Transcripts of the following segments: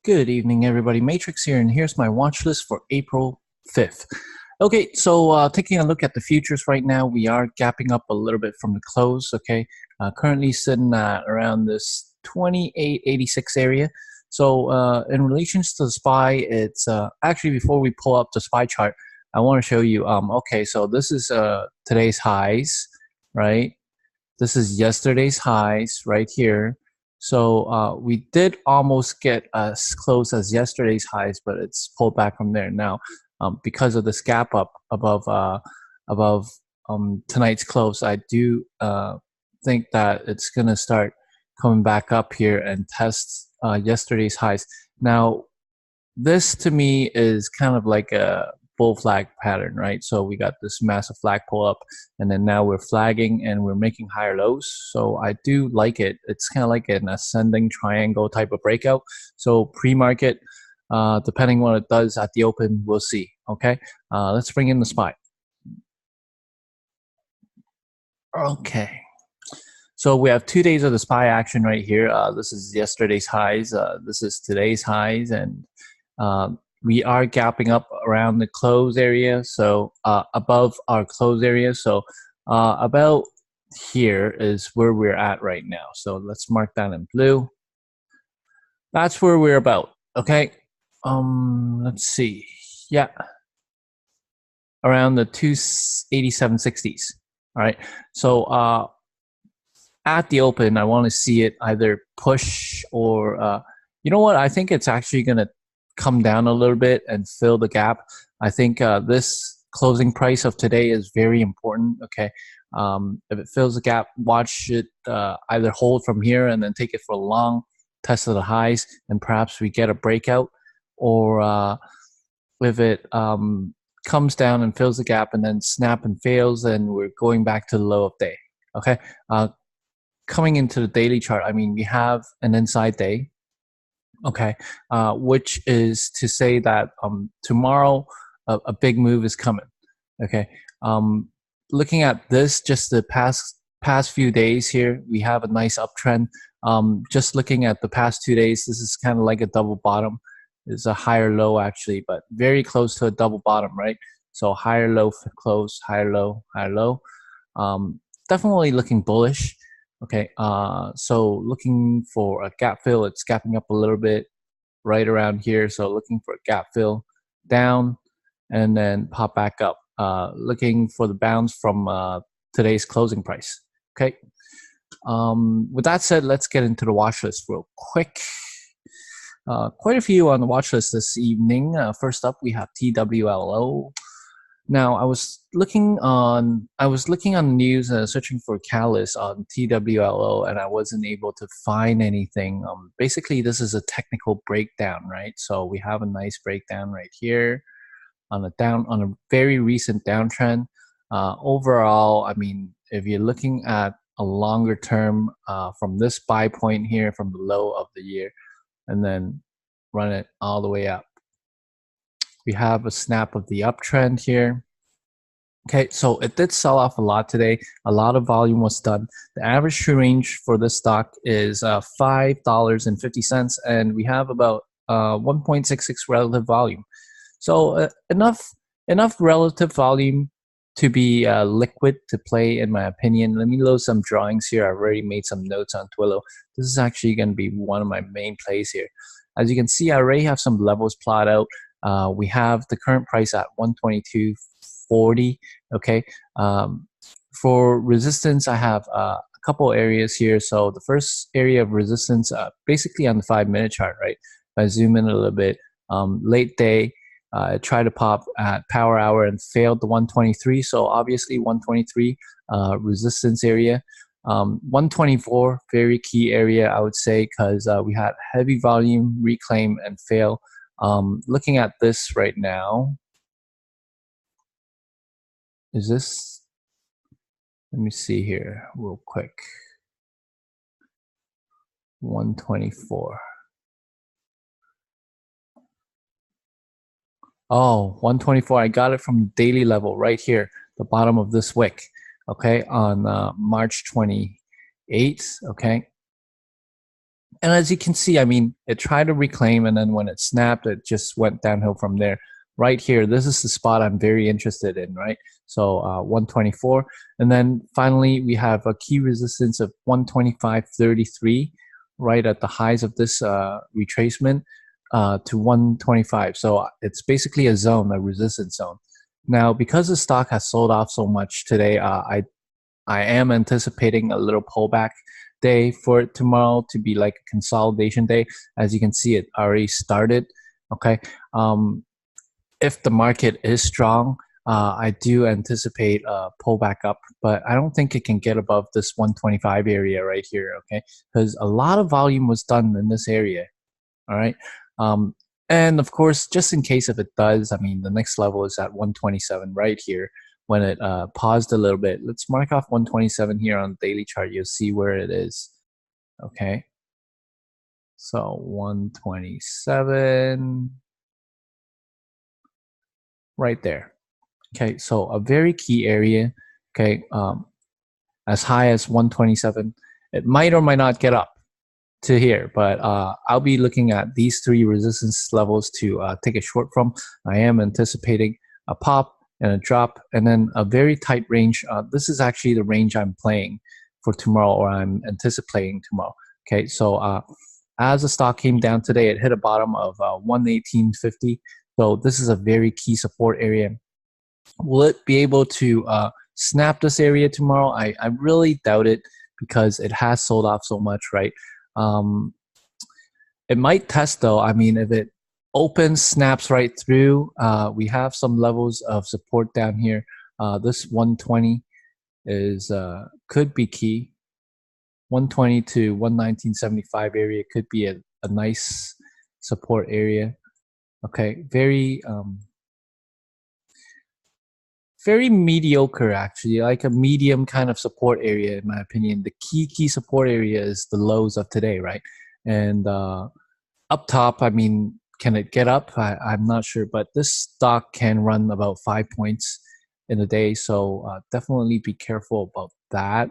Good evening, everybody. Matrix here, and here's my watch list for April 5th. Okay, so taking a look at the futures right now, we are gapping up a little bit from the close, okay? Currently sitting at around this 28.86 area. So in relations to the SPY, it's actually before we pull up the SPY chart, I want to show you, okay, so this is today's highs, right? This is yesterday's highs right here. So we did almost get as close as yesterday's highs, but it's pulled back from there. Now, because of this gap up above tonight's close, I do think that it's going to start coming back up here and test yesterday's highs. Now, this to me is kind of like a bull flag pattern, right? So we got this massive flag pull up, and then now we're flagging and we're making higher lows. So I do like it. It's kind of like an ascending triangle type of breakout. So pre-market, depending what it does at the open, we'll see. Okay, let's bring in the SPY. Okay. So we have 2 days of the SPY action right here. This is yesterday's highs. This is today's highs, and we are gapping up around the close area, so above our close area. So about here is where we're at right now. So let's mark that in blue. That's where we're about. Okay. Let's see. Yeah. Around the 287.60s. All right. So at the open, I want to see it either push or you know what? I think it's actually going to come down a little bit and fill the gap. I think this closing price of today is very important. Okay, if it fills the gap, watch it either hold from here and then take it for a long test of the highs, and perhaps we get a breakout, or if it comes down and fills the gap and then snap and fails, then we're going back to the low of day. Okay, coming into the daily chart, I mean, we have an inside day. Okay, which is to say that tomorrow a big move is coming. Okay, looking at this, just the past few days here, we have a nice uptrend. Just looking at the past 2 days, this is kind of like a double bottom. It's a higher low actually, but very close to a double bottom, right? So higher low close, higher low, higher low. Definitely looking bullish. Okay, so looking for a gap fill. It's gapping up a little bit right around here. So looking for a gap fill down and then pop back up. Looking for the bounce from today's closing price. Okay. With that said, let's get into the watch list real quick. Quite a few on the watch list this evening. First up, we have TWLO. Now, I was looking on the news and searching for catalysts on TWLO, and I wasn't able to find anything. Basically, this is a technical breakdown, right? So we have a nice breakdown right here on a very recent downtrend. Overall, I mean, if you're looking at a longer term from this buy point here, from the low of the year, and then run it all the way up, we have a snap of the uptrend here. Okay, so it did sell off a lot today. A lot of volume was done. The average true range for this stock is $5.50, and we have about 1.66 relative volume. So enough relative volume to be liquid to play, in my opinion. Let me load some drawings here. I've already made some notes on TWLO. This is actually going to be one of my main plays here. As you can see, I already have some levels plotted out. We have the current price at 122.40. Okay, for resistance, I have a couple areas here. So the first area of resistance, basically on the 5-minute chart, right? If I zoom in a little bit, late day, tried to pop at power hour and failed the 123. So obviously 123 resistance area. 124, very key area, I would say, because we had heavy volume, reclaim, and fail. Looking at this right now, is this, let me see here real quick. 124. Oh, 124. I got it from the daily level right here, the bottom of this wick. Okay, on March 28th. Okay, And as you can see, I mean, it tried to reclaim, and then when it snapped, it just went downhill from there. Right here, this is the spot I'm very interested in, right? So 124. And then finally, we have a key resistance of 125.33 right at the highs of this retracement to 125. So it's basically a zone, a resistance zone. Now, because the stock has sold off so much today, I am anticipating a little pullback day for it tomorrow to be like a consolidation day. As you can see, it already started. Okay. If the market is strong, I do anticipate a pullback up, but I don't think it can get above this 125 area right here. Okay. Because a lot of volume was done in this area. All right. And of course, just in case if it does, I mean, the next level is at 127 right here when it paused a little bit. Let's mark off 127 here on the daily chart. You'll see where it is. Okay. So 127 right there. Okay. So a very key area. Okay. As high as 127. It might or might not get up to here, but I'll be looking at these three resistance levels to take a short from. I am anticipating a pop and a drop, and then a very tight range. This is actually the range I'm playing for tomorrow, or I'm anticipating tomorrow. Okay, so as the stock came down today, it hit a bottom of 118.50. So this is a very key support area. Will it be able to snap this area tomorrow? I really doubt it because it has sold off so much, right? It might test though. I mean, if it opens, snaps right through, we have some levels of support down here. This 120 is could be key. 120 to 119.75 area could be a nice support area. Okay, very mediocre actually, like a medium kind of support area in my opinion. The key support area is the lows of today, right? And up top, I mean, can it get up? I'm not sure, but this stock can run about 5 points in a day, so definitely be careful about that.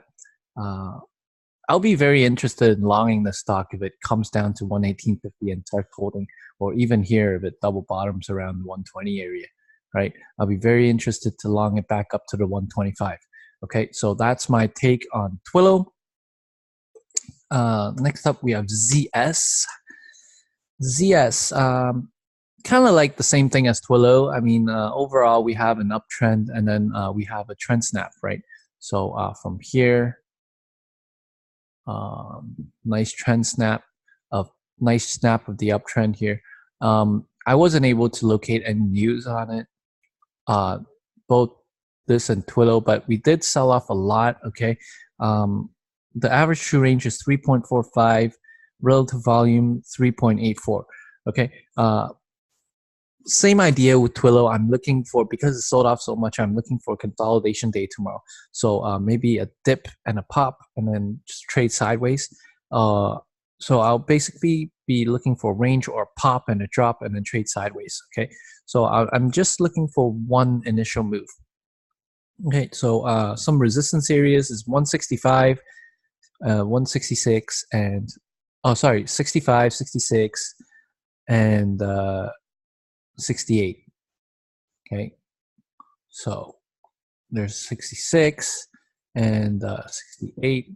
I'll be very interested in longing the stock if it comes down to 118.50 and starts holding, or even here if it double bottoms around the 120 area, right? I'll be very interested to long it back up to the 125. Okay, so that's my take on TWLO. Next up, we have ZS. ZS, kind of like the same thing as TWLO. I mean, overall, we have an uptrend, and then we have a trend snap, right? So from here, nice trend snap, nice snap of the uptrend here. I wasn't able to locate any news on it, both this and TWLO, but we did sell off a lot. Okay, the average true range is 3.45, relative volume 3.84. Okay, same idea with TWLO. I'm looking for, because it sold off so much, I'm looking for consolidation day tomorrow. So maybe a dip and a pop, and then just trade sideways. So I'll basically be looking for range or pop and a drop, and then trade sideways. Okay, so I'm just looking for one initial move. Okay, so some resistance areas is 165, 166, and 65, 66, and 68. Okay, so there's 66 and 68.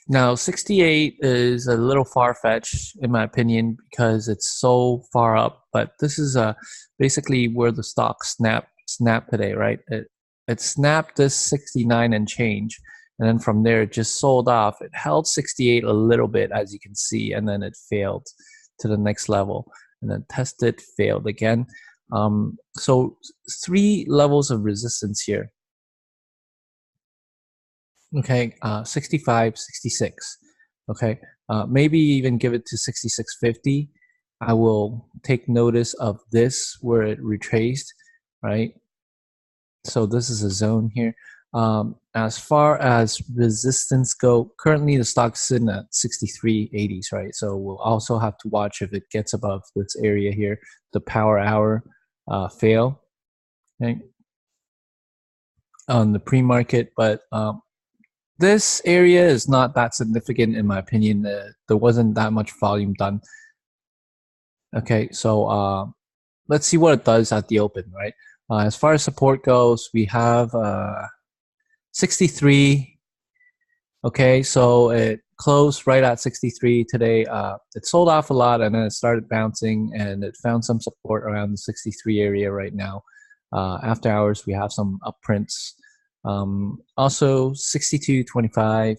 Now 68 is a little far-fetched in my opinion because it's so far up, but this is basically where the stock snapped today, right? It snapped this 69 and change, and then from there it just sold off. It held 68 a little bit, as you can see, and then it failed to the next level, and then tested, failed again. So 3 levels of resistance here. Okay, 65, 66. Okay, maybe even give it to 66.50. I will take notice of this where it retraced, right? So this is a zone here. As far as resistance go, currently the stock's sitting at 63.80s, right? So we'll also have to watch if it gets above this area here, the power hour fail, okay, on the pre-market. But This area is not that significant in my opinion. There wasn't that much volume done. Okay, so let's see what it does at the open, right? As far as support goes, we have 63. Okay, so it closed right at 63 today. It sold off a lot and then it started bouncing and it found some support around the 63 area right now. After hours, we have some upprints. Also 62.25.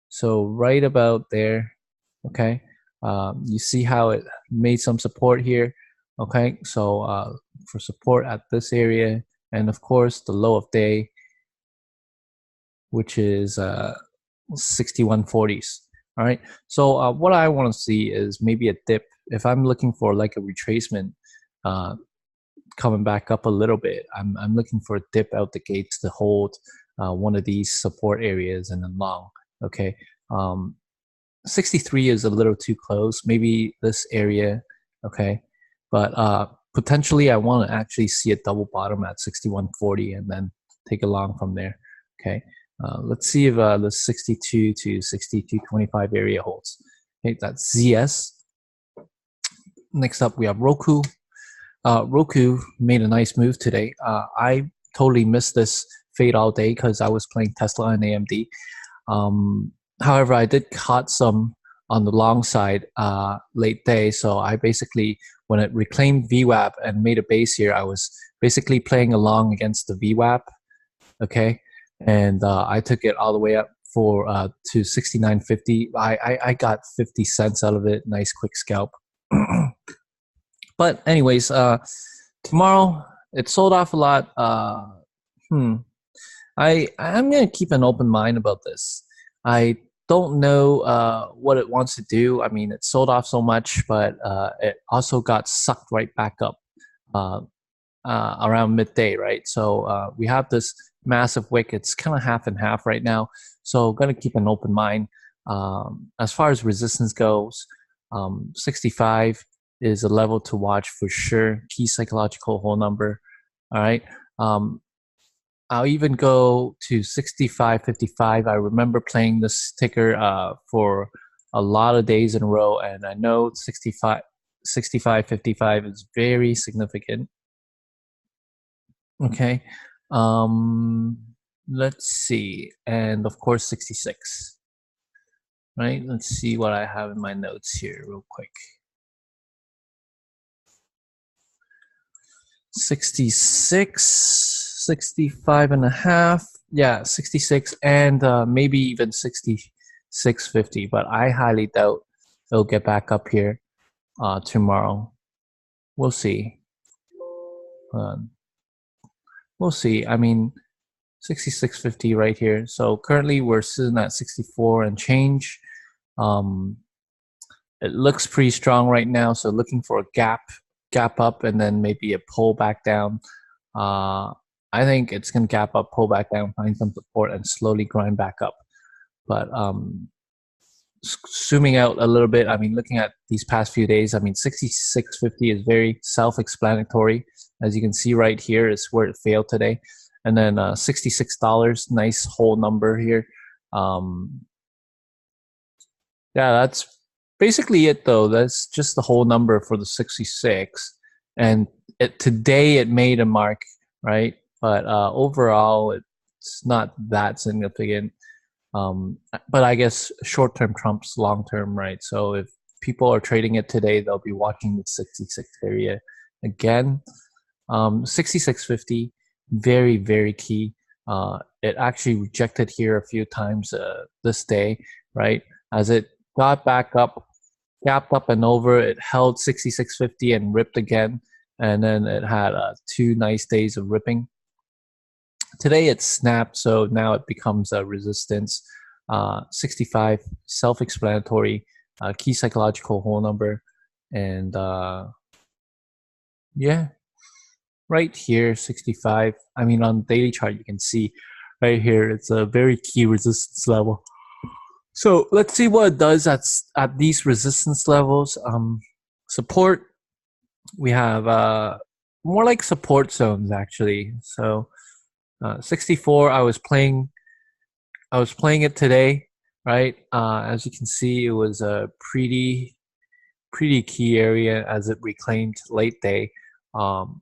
So right about there. Okay. You see how it made some support here. Okay. So for support at this area, and of course the low of day, which is 61.40s. All right. So what I want to see is maybe a dip. If I'm looking for like a retracement coming back up a little bit, I'm looking for a dip out the gates to hold one of these support areas and then long. Okay. 63 is a little too close. Maybe this area. Okay. But potentially I want to actually see a double bottom at 61.40 and then take a long from there. Okay. Let's see if the 62 to 62.25 area holds. Okay, that's ZS. Next up, we have ROKU. ROKU made a nice move today. I totally missed this fade all day because I was playing Tesla and AMD. However, I did caught some on the long side late day. So I basically, when it reclaimed VWAP and made a base here, I was basically playing along against the VWAP. Okay. And I took it all the way up for to 69.50. I got 50 cents out of it. Nice quick scalp. But anyways, tomorrow it sold off a lot. I'm gonna keep an open mind about this. I don't know what it wants to do. I mean, it sold off so much, but it also got sucked right back up around midday, right? So we have this massive wick. It's kind of half and half right now. So going to keep an open mind. As far as resistance goes, 65 is a level to watch for sure. Key psychological whole number. All right. I'll even go to 65.55. I remember playing this ticker for a lot of days in a row, and I know 65.55 is very significant. Okay. Let's see. And of course, 66. Right? Let's see what I have in my notes here real quick. 66, 65 and a half. Yeah, 66 and maybe even 66.50. But I highly doubt it'll get back up here tomorrow. We'll see. We'll see. I mean, 66.50 right here. So currently we're sitting at 64 and change. It looks pretty strong right now. So looking for a gap up and then maybe a pull back down. I think it's going to gap up, pull back down, find some support and slowly grind back up. But zooming out a little bit, I mean, looking at these past few days, I mean, 66.50 is very self-explanatory. As you can see right here is where it failed today. And then $66, nice whole number here. Yeah, that's basically it though. That's just the whole number for the 66. And today it made a mark, right? But overall, it's not that significant. But I guess short-term trumps long-term, right? So if people are trading it today, they'll be watching the 66 area again. 66.50, very, very key. It actually rejected here a few times this day, right? As it got back up, gapped up and over, it held 66.50 and ripped again. And then it had 2 nice days of ripping. Today it snapped, so now it becomes a resistance. 65, self-explanatory, key psychological whole number. And yeah, right here, 65. I mean, on the daily chart, you can see right here, it's a very key resistance level. So let's see what it does at these resistance levels. Support, we have more like support zones actually. So 64, I was playing I was playing it today, right? As you can see, it was a pretty key area as it reclaimed late day. Um,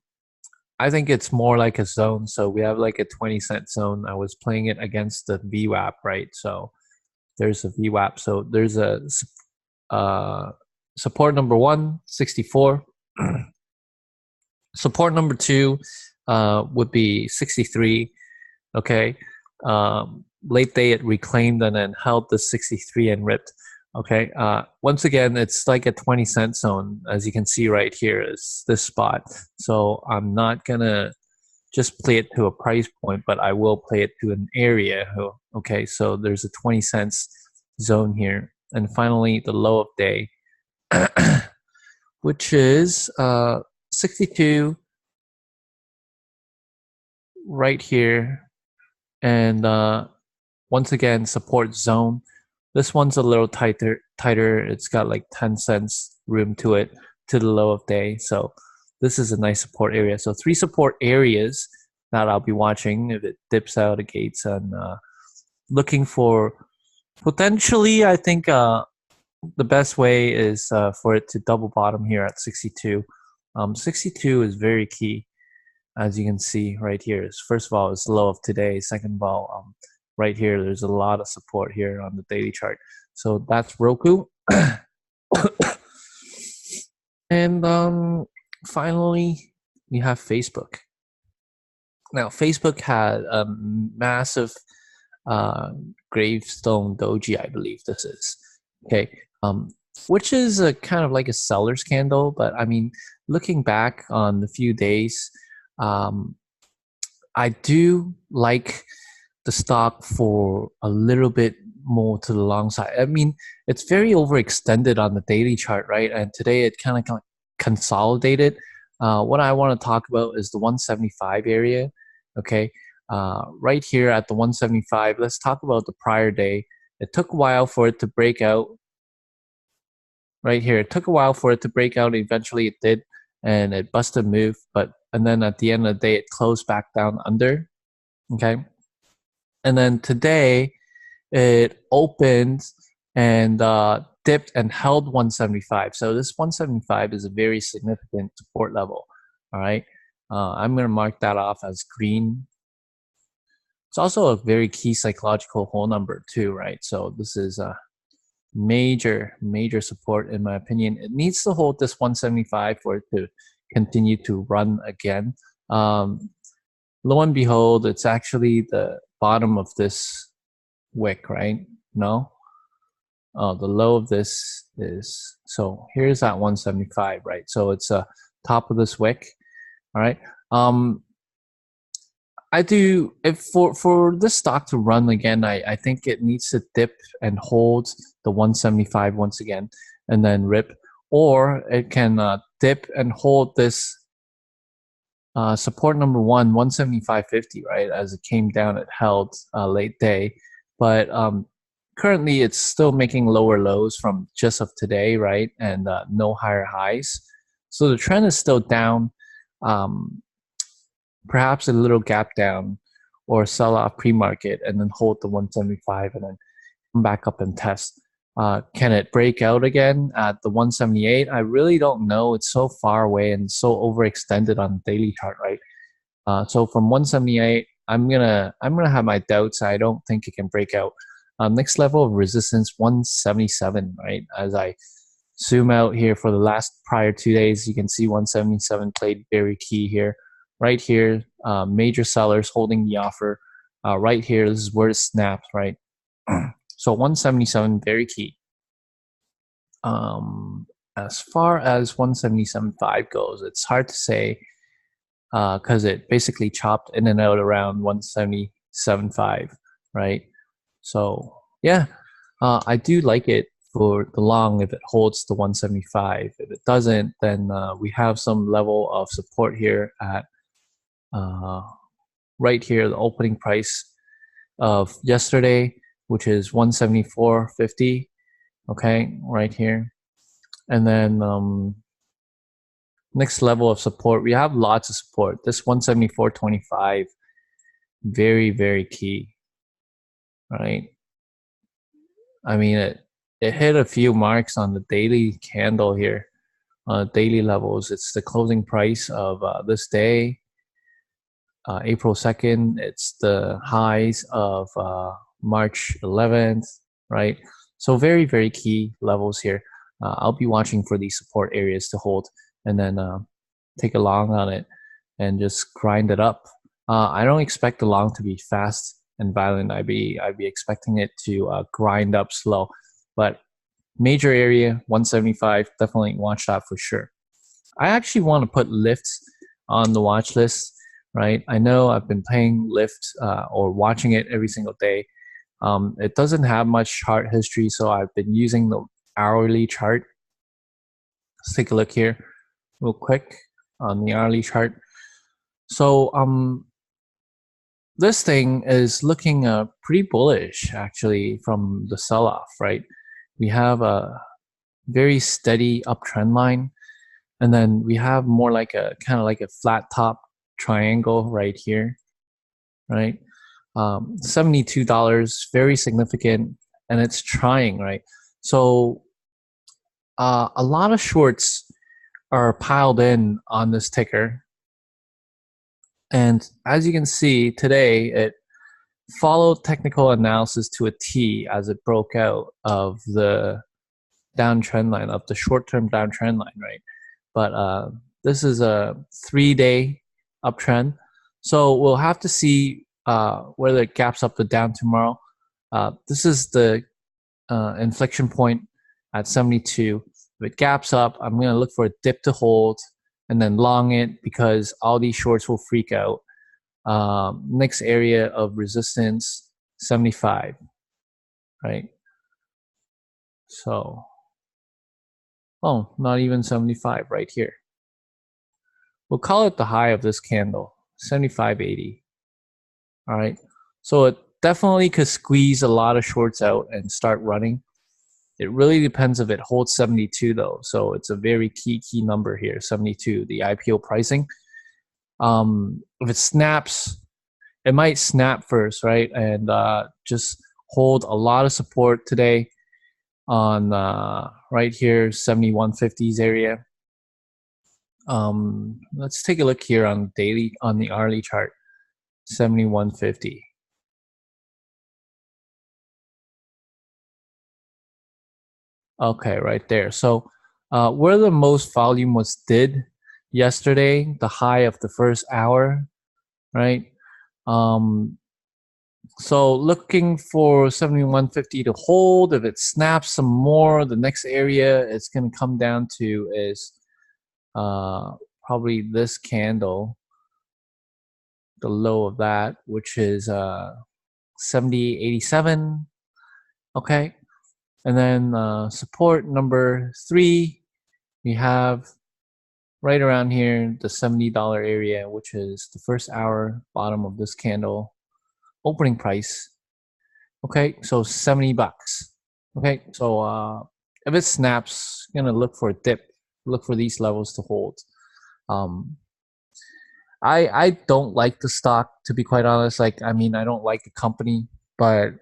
I think it's more like a zone. So we have like a 20-cent zone. I was playing it against the VWAP, right? So there's a VWAP. So there's a uh, support number 1, 64. Support number 2 would be 63. Okay. Late day it reclaimed and then held the 63 and ripped. Okay. Once again, it's like a 20-cent zone, as you can see right here is this spot. So I'm not gonna just play it to a price point, but I will play it to an area. Okay, so there's a 20 cents zone here. And finally, the low of day, which is 62 right here. And once again, support zone. This one's a little tighter. It's got like 10 cents room to it to the low of day. So this is a nice support area. So 3 support areas that I'll be watching if it dips out of gates, and looking for potentially, I think the best way is for it to double bottom here at 62. 62 is very key, as you can see right here. First of all, it's low of today. Second of all, right here, there's a lot of support here on the daily chart. So that's ROKU. And finally, we have Facebook. Now, Facebook had a massive gravestone doji, I believe this is. Okay, which is a kind of like a seller's candle, but I mean, looking back on the few days, I do like the stock for a little bit more to the long side. I mean, it's very overextended on the daily chart, right? And today it kind of consolidated. What I want to talk about is the 175 area. Okay, right here at the 175. Let's talk about the prior day. It took a while for it to break out. Right here, it took a while for it to break out. Eventually, it did, and it busted move. And then at the end of the day, it closed back down under. Okay, and then today it opened and dipped and held 175. So this 175 is a very significant support level. All right, I'm going to mark that off as green. It's also a very key psychological whole number too, right? So this is a major support in my opinion. It needs to hold this 175 for it to continue to run again. Lo and behold, it's actually the bottom of this wick, right? No? Oh, the low of this is, so here's that 175, right? So it's top of this wick. All right. I do, if for this stock to run again, I think it needs to dip and hold the 175 once again and then rip, or it can dip and hold this support number 1, 175.50, right? As it came down, it held late day, but currently it's still making lower lows from just of today, right? And no higher highs. So the trend is still down. Perhaps a little gap down or sell off pre-market and then hold the 175 and then come back up and test. Can it break out again at the 178? I really don't know. It's so far away and so overextended on the daily chart, right? So from 178, I'm gonna have my doubts. I don't think it can break out. Next level of resistance, 177, right? As I zoom out here for the last prior 2 days, you can see 177 played very key here. Right here, major sellers holding the offer. Right here, this is where it snapped, right? So 177, very key. As far as 177.5 goes, it's hard to say because it basically chopped in and out around 177.5, right? So yeah, I do like it for the long if it holds the 175. If it doesn't, then we have some level of support here at right here, the opening price of yesterday, which is 174.50. Okay, right here. And then next level of support, we have lots of support. This 174.25, very key. right? I mean, it hit a few marks on the daily candle here, daily levels. It's the closing price of this day, April 2nd. It's the highs of March 11th, right? So very, very key levels here. I'll be watching for these support areas to hold and then take a long on it and just grind it up. I don't expect the long to be fast and violent. I'd be expecting it to grind up slow, but major area 175, definitely watch that for sure. I actually want to put LYFT on the watch list, right? I know I've been playing LYFT or watching it every single day. It doesn't have much chart history, so I've been using the hourly chart. Let's take a look here real quick on the hourly chart. So this thing is looking pretty bullish actually from the sell-off, right? We have a very steady uptrend line, and then we have more like a kind of like a flat top triangle right here, right? $72, very significant, and it's trying, right? So a lot of shorts are piled in on this ticker. And as you can see today, it followed technical analysis to a T as it broke out of the downtrend line, of the short-term downtrend line, right? But this is a 3-day uptrend. So we'll have to see whether it gaps up or down tomorrow. This is the inflection point at 72. If it gaps up, I'm going to look for a dip to hold and then long it because all these shorts will freak out. Next area of resistance, 75, right? So, oh, not even 75 right here. We'll call it the high of this candle, 75.80. All right. So it definitely could squeeze a lot of shorts out and start running. It really depends if it holds 72 though. So it's a very key number here, 72, the IPO pricing. If it snaps, it might snap first, right? And just hold a lot of support today on right here, 7150s area. Let's take a look here on the hourly chart, 7150. Okay, right there. So where the most volume was did yesterday, the high of the first hour, right? So looking for 7150 to hold. If it snaps some more, the next area it's going to come down to is probably this candle, the low of that, which is 70.87. Okay. And then support number 3, we have right around here, the $70 area, which is the first hour bottom of this candle, opening price. Okay, so 70 bucks. Okay, so if it snaps, gonna look for a dip, look for these levels to hold. I don't like the stock, to be quite honest. Like, I mean, I don't like the company, but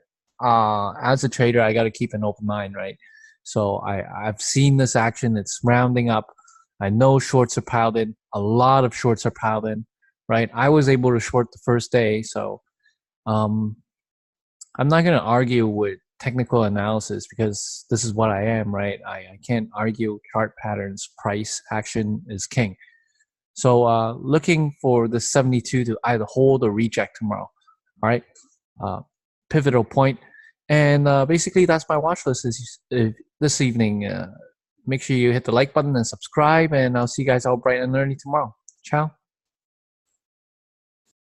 as a trader, I got to keep an open mind, right? So I've seen this action. It's rounding up. I know shorts are piled in. A lot of shorts are piled in, right? I was able to short the first day, so I'm not going to argue with technical analysis because this is what I am, right? I can't argue chart patterns. Price action is king. So looking for the 72 to either hold or reject tomorrow. All right, pivotal point. And basically, that's my watch list this evening. Make sure you hit the like button and subscribe, and I'll see you guys all bright and early tomorrow. Ciao.